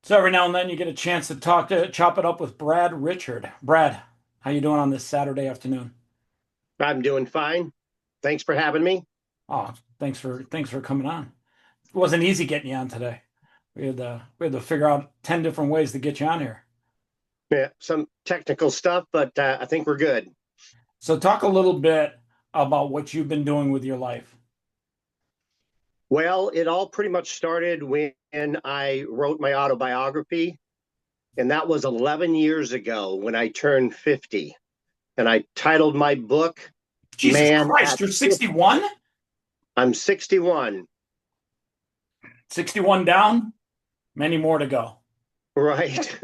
So every now and then you get a chance to chop it up with Brad Richard. Brad, how you doing on this Saturday afternoon? I'm doing fine. Thanks for having me. Oh, thanks for coming on. It wasn't easy getting you on today. We had to figure out 10 different ways to get you on here. Yeah, some technical stuff, but I think we're good. So talk a little bit about what you've been doing with your life. Well, it all pretty much started when I wrote my autobiography, and that was 11 years ago when I turned 50. And I titled my book, Jesus Man Christ, at you're 50. 61? I'm 61, 61 down, many more to go. right?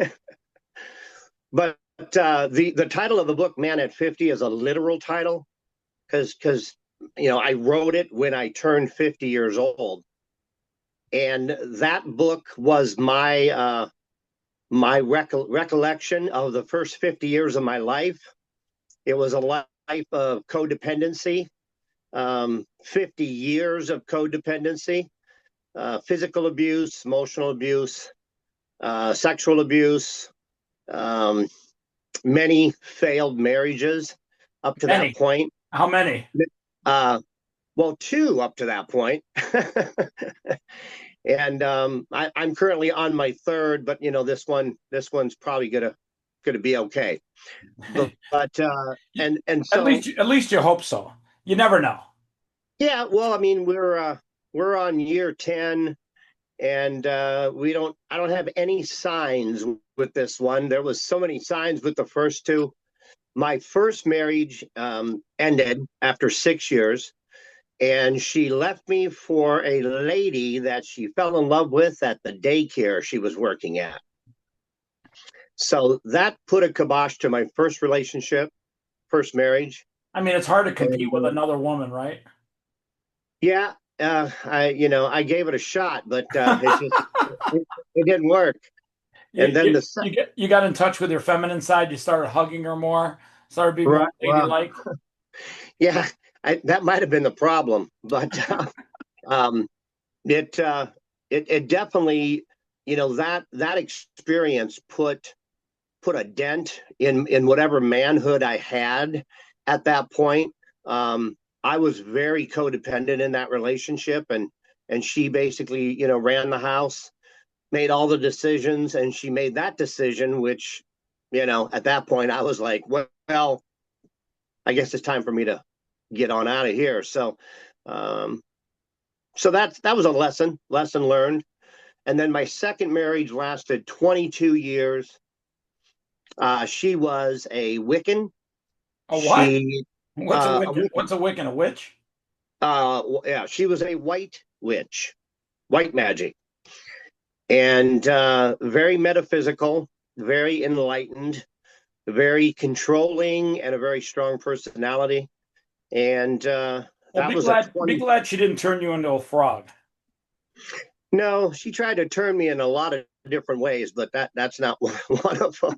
But the title of the book, Man at 50, is a literal title because I wrote it when I turned 50 years old. And that book was my recollection of the first 50 years of my life. It was a life of codependency, 50 years of codependency, physical abuse, emotional abuse, sexual abuse, um, many failed marriages up to that Many. point. How many? Uh, well, two up to that point. And I'm currently on my third, but this one's probably gonna be okay. But and At so least at least you hope so. You never know. yeah, well, I mean we're on year 10, and we don't I don't have any signs with this one. There was so many signs with the first two. My first marriage ended after 6 years, and she left me for a lady that she fell in love with at the daycare she was working at. So that put a kibosh to my first relationship, first marriage. I mean, it's hard to compete And with another woman, right? yeah, I gave it a shot, but it didn't work. You, And then you you got in touch with your feminine side. You started hugging her more. Started being more right, well, ladylike. yeah, that might have been the problem, but um, it it definitely, that experience put a dent in whatever manhood I had at that point. I was very codependent in that relationship, and she basically, ran the house, made all the decisions, and she made that decision, which, at that point I was like, well, I guess it's time for me to get on out of here. Um, so that was a lesson learned. And then my second marriage lasted 22 years. She was a Wiccan. A what? She What's a a Wiccan? Wiccan. What's a Wiccan? A witch? Yeah, she was a white witch, white magic, and very metaphysical, very enlightened, very controlling, and a very strong personality. And Well, that was a be 20. glad she didn't turn you into a frog. No, she tried to turn me in a lot of different ways, but that's not one of them.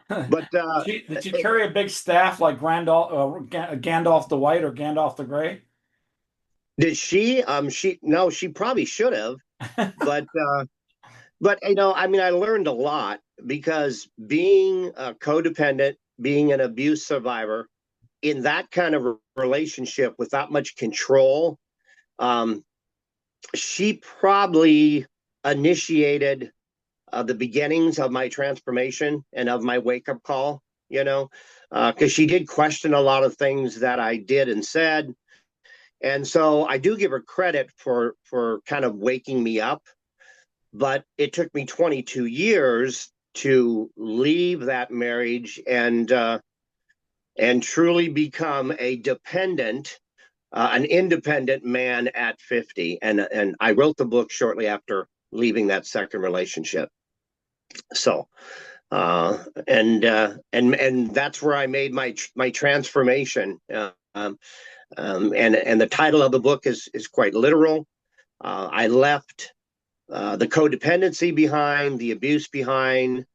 But Did she carry a big staff like Gandalf the White or Gandalf the Gray? did she? She no, she probably should have, but I mean, I learned a lot because being a codependent, being an abuse survivor in that kind of relationship without much control, um, she probably initiated the beginnings of my transformation and of my wake up call, because she did question a lot of things that I did and said. And so I do give her credit for kind of waking me up, but it took me 22 years to leave that marriage and truly become a dependent, an independent man at 50. And I wrote the book shortly after leaving that second relationship. So and that's where I made my transformation. And the title of the book is quite literal. I left the codependency behind, the abuse behind.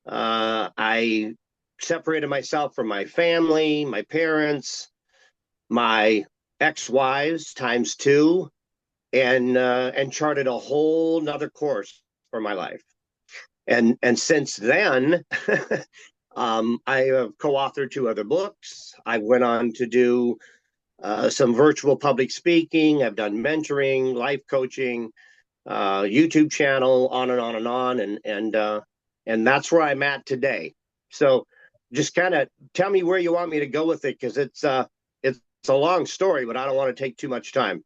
I separated myself from my family, my parents, my ex-wives times two, and charted a whole nother course for my life. And since then, I have co-authored 2 other books. I went on to do some virtual public speaking. I've done mentoring, life coaching, YouTube channel, on and on and on, and that's where I'm at today. So, just kind of tell me where you want me to go with it, because it's a long story, but I don't want to take too much time.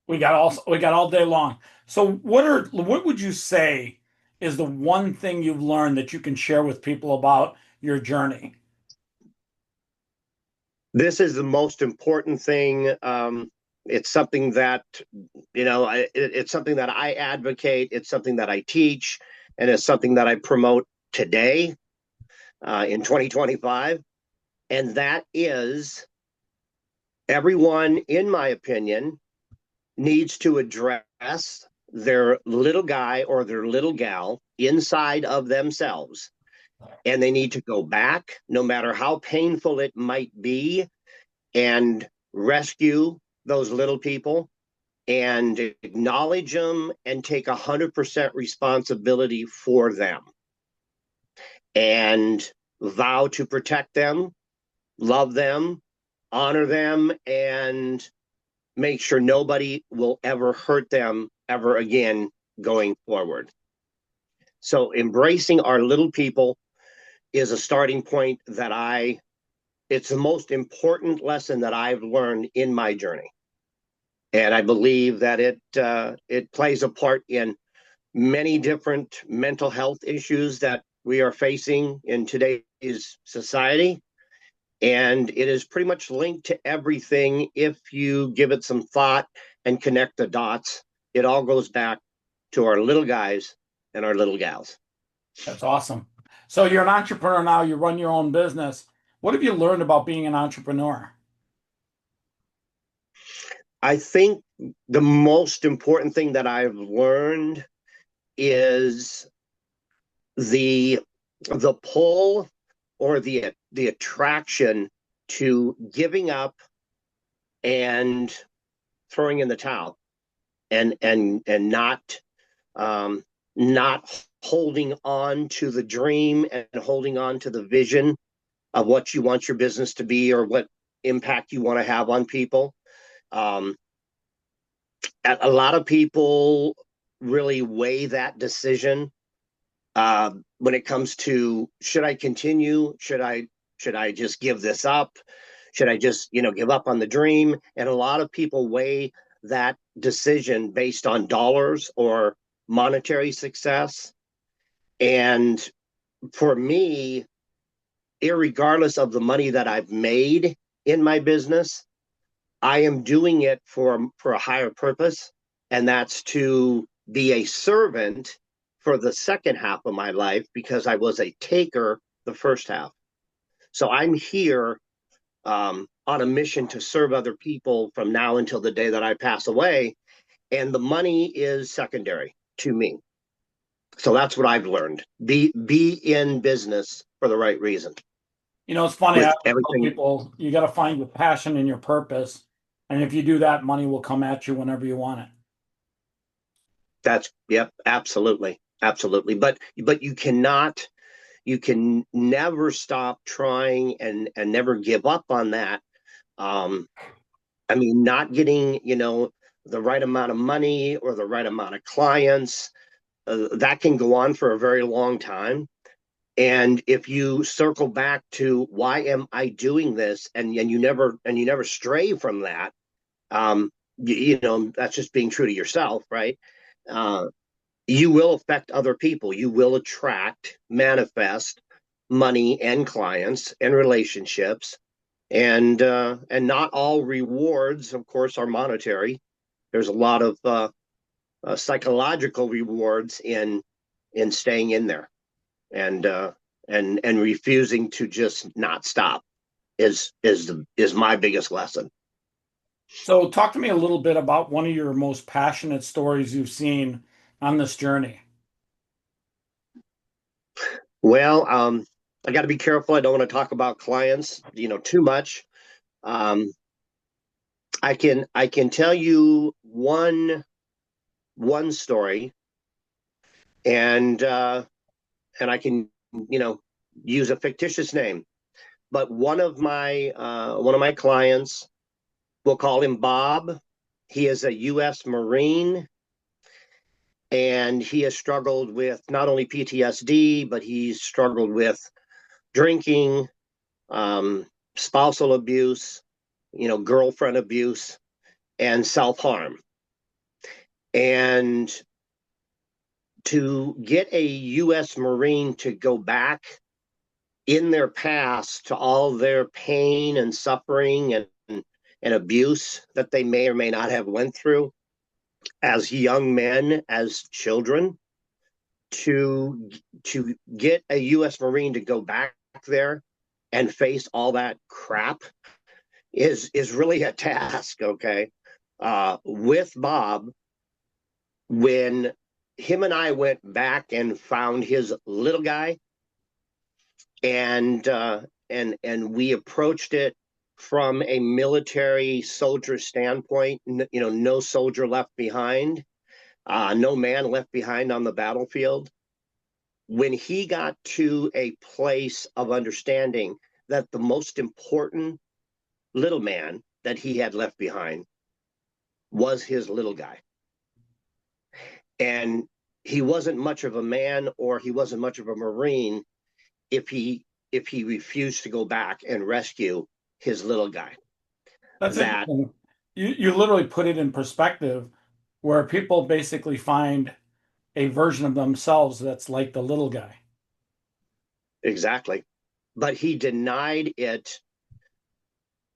We got all day long. So what would you say is the one thing you've learned that you can share with people about your journey? This is the most important thing. It's something that, it's something that I advocate. It's something that I teach, and it's something that I promote today, in 2025. And that is, everyone, in my opinion, needs to address their little guy or their little gal inside of themselves. And they need to go back, no matter how painful it might be, and rescue those little people and acknowledge them and take 100% responsibility for them, and vow to protect them, love them, honor them, and make sure nobody will ever hurt them ever again going forward. So embracing our little people is a starting point that it's the most important lesson that I've learned in my journey. And I believe that it plays a part in many different mental health issues that we are facing in today's society. And it is pretty much linked to everything if you give it some thought and connect the dots. It all goes back to our little guys and our little gals. That's awesome. So you're an entrepreneur now, you run your own business. What have you learned about being an entrepreneur? I think the most important thing that I've learned is the pull, or the attraction to giving up and throwing in the towel, and not holding on to the dream and holding on to the vision of what you want your business to be, or what impact you want to have on people. A lot of people really weigh that decision when it comes to, should I continue? Should I just give this up? Should I just give up on the dream? And a lot of people weigh that decision based on dollars or monetary success. And for me, irregardless of the money that I've made in my business, I am doing it for a higher purpose, and that's to be a servant for the second half of my life, because I was a taker the first half. So I'm here on a mission to serve other people from now until the day that I pass away, and the money is secondary to me. So that's what I've learned. Be in business for the right reason. It's funny, I With always tell everything. people you got to find your passion and your purpose. And if you do that, money will come at you whenever you want it. That's, yep, absolutely. Absolutely. But you can never stop trying, and never give up on that. I mean, not getting, the right amount of money or the right amount of clients, that can go on for a very long time. And if you circle back to, why am I doing this? And you never stray from that, that's just being true to yourself, right? You will affect other people. You will attract, manifest money and clients and relationships. And not all rewards, of course, are monetary. There's a lot of psychological rewards in staying in there, and refusing to just not stop is my biggest lesson. So talk to me a little bit about one of your most passionate stories you've seen on this journey. Well, I got to be careful. I don't want to talk about clients, too much. I can tell you one story, and I can, use a fictitious name. But one of my clients, we'll call him Bob. He is a U.S. Marine, and he has struggled with not only PTSD, but he's struggled with drinking, spousal abuse, girlfriend abuse, and self-harm. And to get a U.S. Marine to go back in their past to all their pain and suffering and abuse that they may or may not have went through as young men, as children, to get a U.S. Marine to go back there and face all that crap is really a task. Okay, with Bob, when him and I went back and found his little guy, and we approached it from a military soldier standpoint. No soldier left behind, no man left behind on the battlefield. When he got to a place of understanding that the most important little man that he had left behind was his little guy, and he wasn't much of a man, or he wasn't much of a Marine, if he refused to go back and rescue his little guy. That's That interesting. You literally put it in perspective where people basically find a version of themselves that's like the little guy. exactly. But he denied it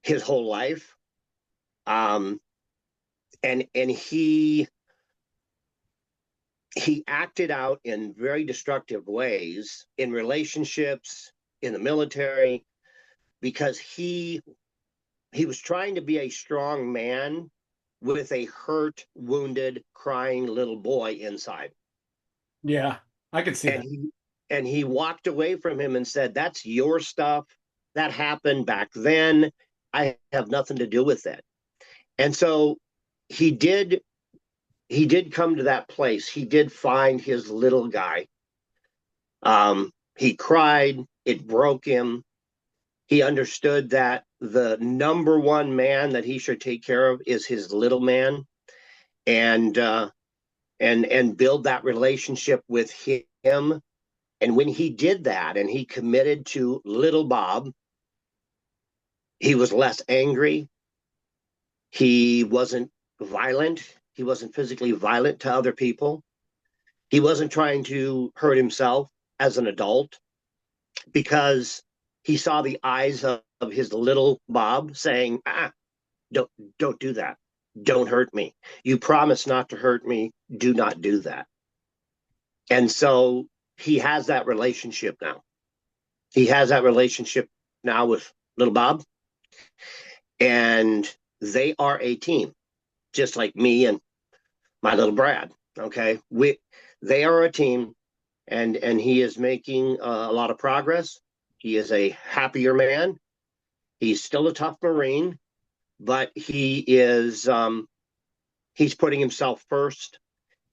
his whole life. And he acted out in very destructive ways in relationships, in the military, because he was trying to be a strong man with a hurt, wounded, crying little boy inside. Yeah, I could see And that. he walked away from him and said, "That's your stuff. That happened back then. I have nothing to do with it." And so he did come to that place. He did find his little guy. He cried. It broke him. He understood that the number one man that he should take care of is his little man, and build that relationship with him. And when he did that and he committed to little Bob, he was less angry. He wasn't violent. He wasn't physically violent to other people. He wasn't trying to hurt himself as an adult, because he saw the eyes of his little Bob saying, don't do that. Don't hurt me. You promised not to hurt me. Do not do that. And so he has that relationship now. He has that relationship now with little Bob, and they are a team, just like me and my little Brad. Okay, they are a team, and he is making a lot of progress. He is a happier man. He's still a tough Marine, but he's putting himself first,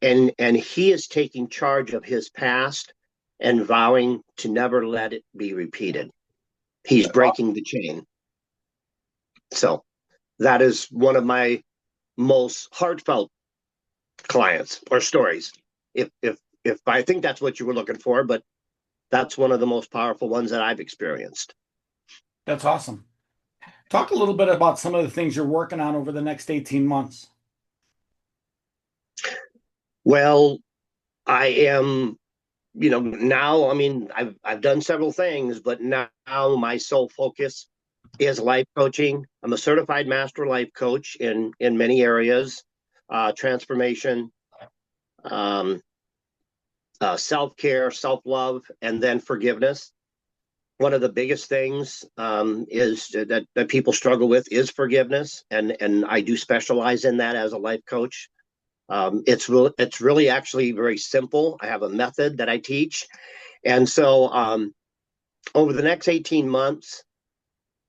and he is taking charge of his past and vowing to never let it be repeated. He's breaking the chain. So that is one of my most heartfelt clients or stories. If I think that's what you were looking for, but that's one of the most powerful ones that I've experienced. That's awesome. Talk a little bit about some of the things you're working on over the next 18 months. Well, I am, now, I mean, I've done several things, but now my sole focus is life coaching. I'm a certified master life coach in many areas, transformation, self-care, self-love, and then forgiveness. One of the biggest things is that people struggle with is forgiveness, and I do specialize in that as a life coach. It's really actually very simple. I have a method that I teach, and so over the next 18 months,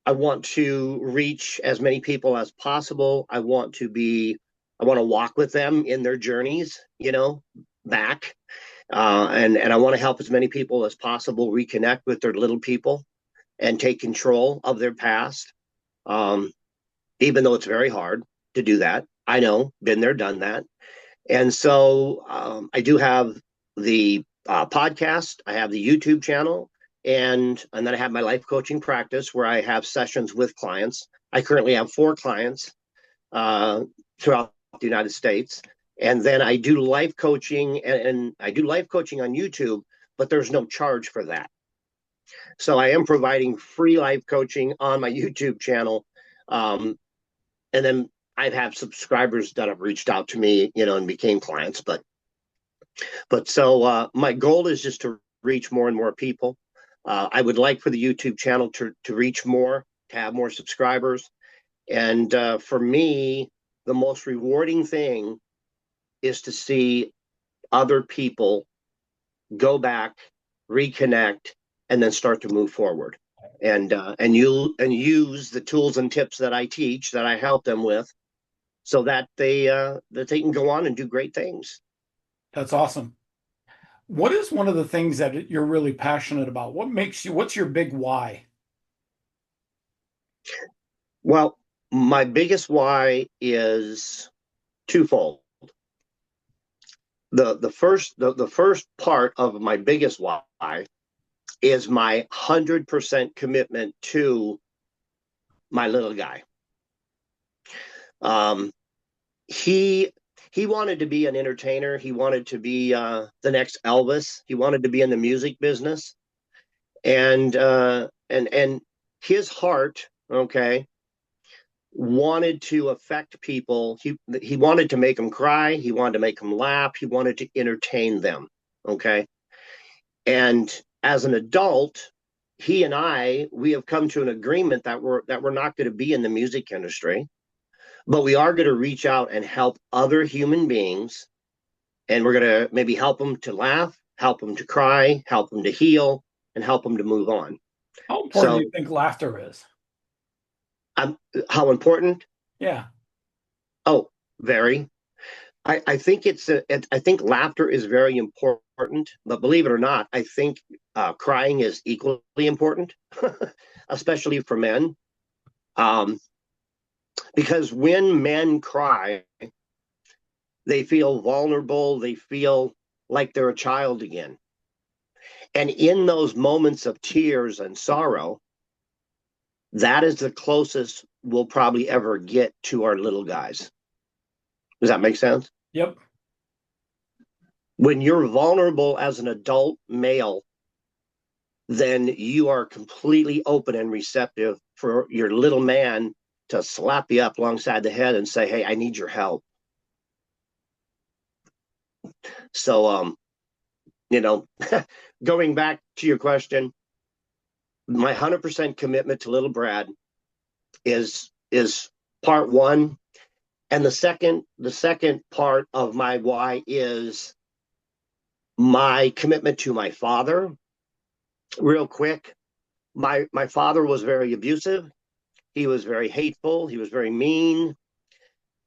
I want to reach as many people as possible. I want to walk with them in their journeys, back. And I want to help as many people as possible reconnect with their little people and take control of their past. Um, Even though it's very hard to do that, I know, been there, done that. And so I do have the podcast, I have the YouTube channel, and then I have my life coaching practice where I have sessions with clients. I currently have 4 clients uh, throughout the United States. And then I do life coaching, and I do life coaching on YouTube, but there's no charge for that. So I am providing free life coaching on my YouTube channel. Um, and then I've had subscribers that have reached out to me, and became clients. But my goal is just to reach more and more people. I would like for the YouTube channel to reach more, to have more subscribers. And for me, the most rewarding thing is to see other people go back, reconnect, and then start to move forward. And use the tools and tips that I teach, that I help them with, so that they can go on and do great things. That's awesome. What is one of the things that you're really passionate about? What's your big why? Well, my biggest why is twofold. The first part of my biggest why is my 100% commitment to my little guy. Um, he he wanted to be an entertainer. He wanted to be the next Elvis. He wanted to be in the music business, and his heart, okay, wanted to affect people. He wanted to make them cry. He wanted to make them laugh. He wanted to entertain them, okay. And as an adult, he and we have come to an agreement that we're not going to be in the music industry, but we are going to reach out and help other human beings, and we're going to maybe help them to laugh, help them to cry, help them to heal, and help them to move on. How important do So, you think laughter is? how important? Yeah. Oh, very. I think I think laughter is very important, but believe it or not, I think crying is equally important, especially for men. Um, because when men cry, they feel vulnerable, they feel like they're a child again. And in those moments of tears and sorrow, that is the closest we'll probably ever get to our little guys. Does that make sense? Yep. When you're vulnerable as an adult male, then you are completely open and receptive for your little man to slap you up alongside the head and say, "Hey, I need your help." So, you know, going back to your question, my 100% commitment to little Brad is part one, and the second part of my why is my commitment to my father. Real quick, my father was very abusive. He was very hateful. He was very mean.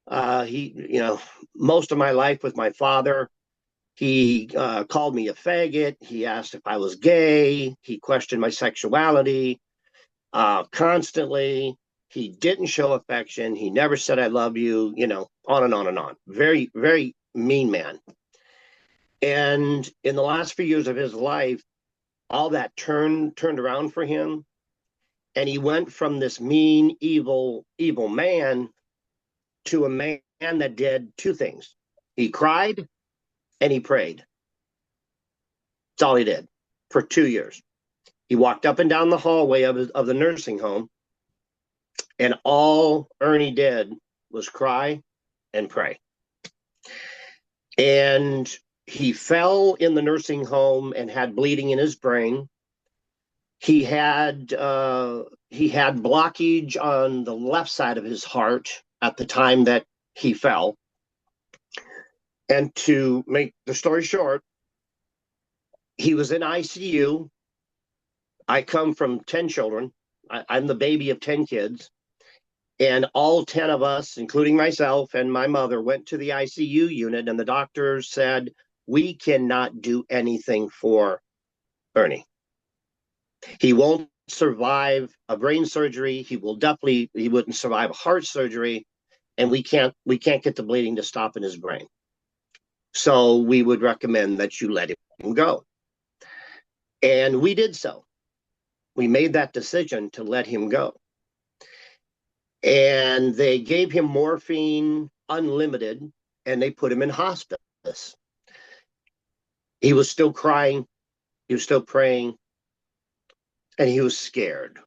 Most of my life with my father, he called me a faggot. He asked if I was gay. He questioned my sexuality constantly. He didn't show affection. He never said I love you. On and on and on. Very, very mean man. And in the last few years of his life, all that turned around for him, and he went from this mean, evil man to a man that did two things. He cried and he prayed. That's all he did for 2 years. He walked up and down the hallway of the nursing home, and all Ernie did was cry and pray. And he fell in the nursing home and had bleeding in his brain. He had blockage on the left side of his heart at the time that he fell. And to make the story short, he was in ICU. I come from 10 children. I'm the baby of 10 kids. And all 10 of us, including myself and my mother, went to the ICU unit, and the doctors said, we cannot do anything for Ernie. He won't survive a brain surgery. He wouldn't survive a heart surgery, and we can't get the bleeding to stop in his brain. So we would recommend that you let him go. And we did so. We made that decision to let him go. And they gave him morphine unlimited, and they put him in hospice. He was still crying. He was still praying. And he was scared.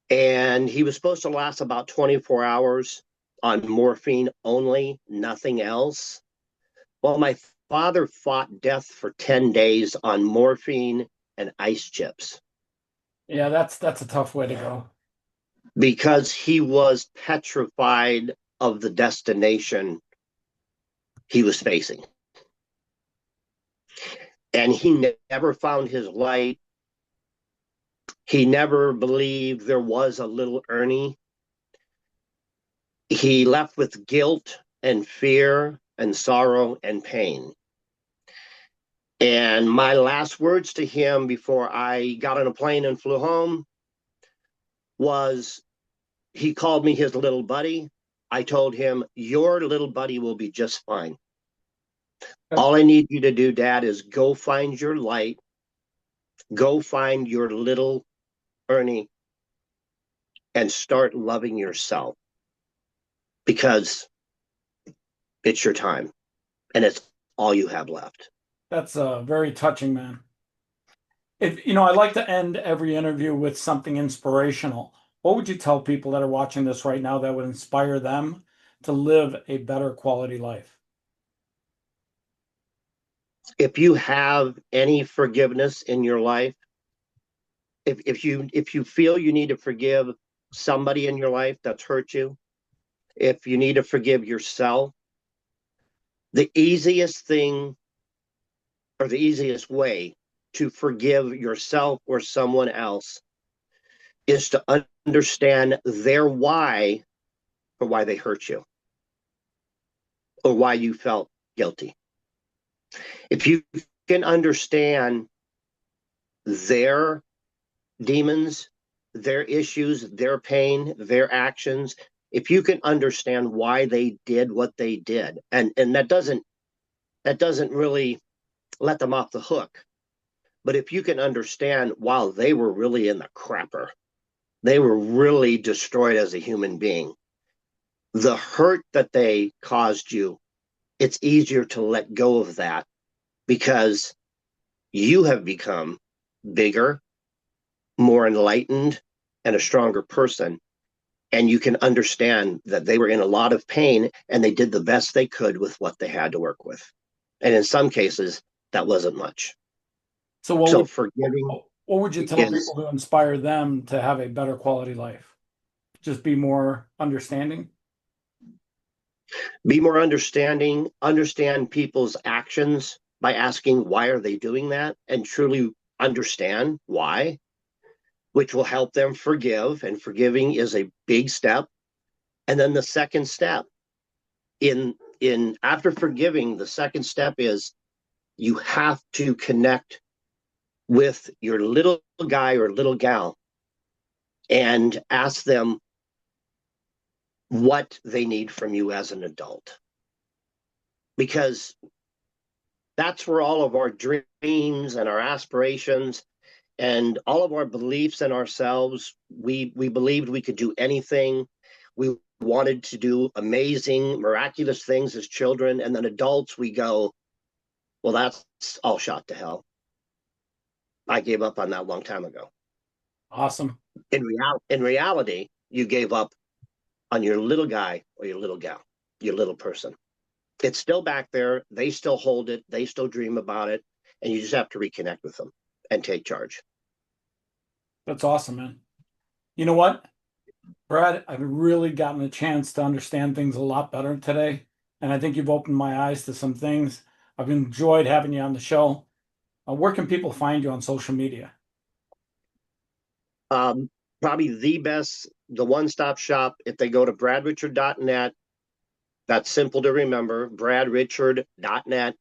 And he was supposed to last about 24 hours on morphine only, nothing else. Well, my father fought death for 10 days on morphine and ice chips Yeah, that's a tough way to go. because he was petrified of the destination he was facing. And he never found his light. He never believed there was a little Ernie. He left with guilt and fear and sorrow and pain. And my last words to him before I got on a plane and flew home was, he called me his little buddy. I told him, your little buddy will be just fine. All I need you to do, Dad, is go find your light. Go find your little Ernie and start loving yourself, because it's your time and it's all you have left. That's very touching, man. If I like to end every interview with something inspirational. What would you tell people that are watching this right now that would inspire them to live a better quality life? If you have any forgiveness in your life, if you feel you need to forgive somebody in your life that's hurt you, if you need to forgive yourself, the easiest thing or the easiest way to forgive yourself or someone else is to understand their why for why they hurt you or why you felt guilty. If you can understand their demons, their issues, their pain, their actions, if you can understand why they did what they did, and that doesn't really let them off the hook. But if you can understand, while they were really in the crapper, they were really destroyed as a human being, the hurt that they caused you, it's easier to let go of that because you have become bigger, more enlightened, and a stronger person. And you can understand that they were in a lot of pain and they did the best they could with what they had to work with. And in some cases, that wasn't much. So what So would forgiving what would you tell is people to inspire them to have a better quality life? Just be more understanding? be more understanding, understand people's actions by asking why are they doing that, and truly understand why, which will help them forgive. And forgiving is a big step. And then the second step in after forgiving, the second step is you have to connect with your little guy or little gal and ask them what they need from you as an adult, because that's where all of our dreams and our aspirations and all of our beliefs in ourselves, we believed we could do anything. We wanted to do amazing, miraculous things as children, and then adults, we go, well, that's all shot to hell. I gave up on that a long time ago. Awesome. In reality, you gave up on your little guy or your little gal, your little person. It's still back there. They still hold it. They still dream about it. And you just have to reconnect with them and take charge. That's awesome, man. You know what, Brad? I've really gotten a chance to understand things a lot better today. And I think you've opened my eyes to some things. I've enjoyed having you on the show. Where can people find you on social media? Probably the one-stop shop, if they go to bradrichard.net. That's simple to remember, bradrichard.net.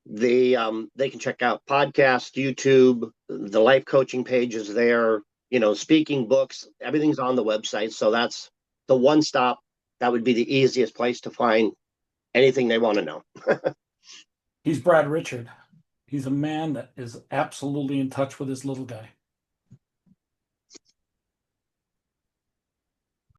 they can check out podcast, YouTube, the life coaching page is there, speaking books, everything's on the website. So that's the one stop. That would be the easiest place to find anything they want to know. He's Brad Richard. He's a man that is absolutely in touch with his little guy.